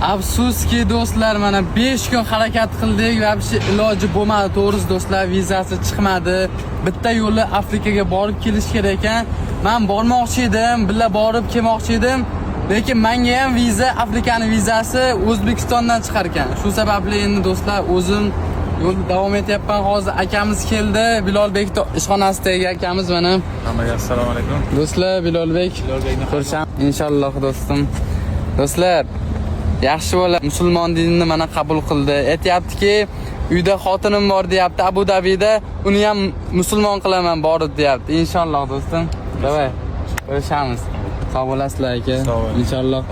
Afsuski do'stlar, mana 5 kun harakat qildik va iloji bo'lmadi. To'g'risi do'stlar, vizasi chiqmadi. Bitta yo'li Afrikaga borib kelish kerak ekan. Men bormoqchi edim, birga borib kelmoqchi edim. Lekin menga ham viza, Afrikaning vizasi O'zbekistondan chiqar ekan. Shu sababli endi do'stlar, o'zim yo'lda davom etyapman. Hozir akamiz keldi, Bilolbek ishxonasidagi akamiz mana. Hammaga assalomu alaykum. Do'stlar, Bilolbek. Xursand inshaalloh do'stim. Do'stlar, yaxshi bola musulmon dinini mana qabul qildi. Aytayaptiki, uyda xotinim bor deyapti, Abu Dabida, uni ham musulmon qilaman borib deyapti. Inshaalloh do'stim. Davay. Ko'rishamiz. Sog' bo'lasizlar aka. Inshaalloh.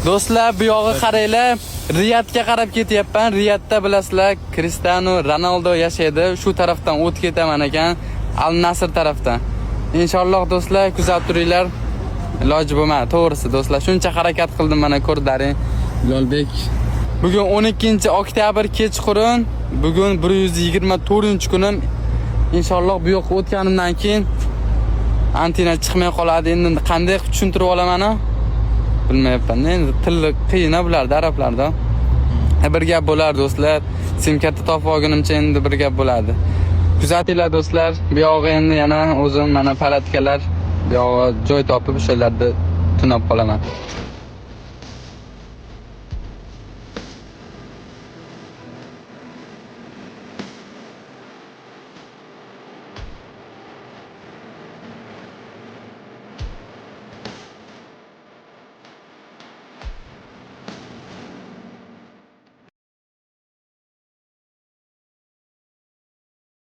Do'stlar, bu yog'i qaranglar, Riyadga qarab ketyapman. Riyadda bilasizlar, Cristiano Ronaldo yashaydi. Shu tarafdan o'tib ketaman ekan, Al Nasr tarafdan. Inshaalloh do'stlar, kuzatib turinglar. Iloji bo'lmadi, to'g'risi do'stlar. Shuncha harakat qildim, mana ko'rdaring. Bilolbek. Bugun 12-oktyabr kechqurun, bugun 124-kunim. Inshaalloh bu yoqqa o'tganimdan keyin antina chiqmay qoladi. Endi qanday tushuntirib olaman-a? Bilmayapman. Endi tili qiyin bularda, arablarda. Bir gap bo'lar do'stlar. Sim karta topib olgunimcha endi bir gap bo'ladi. Kuzatinglar do'stlar. Bu yog'i endi yana o'zim mana palatkalar, bu yog'i joy topib o'shalarda tunab qolaman.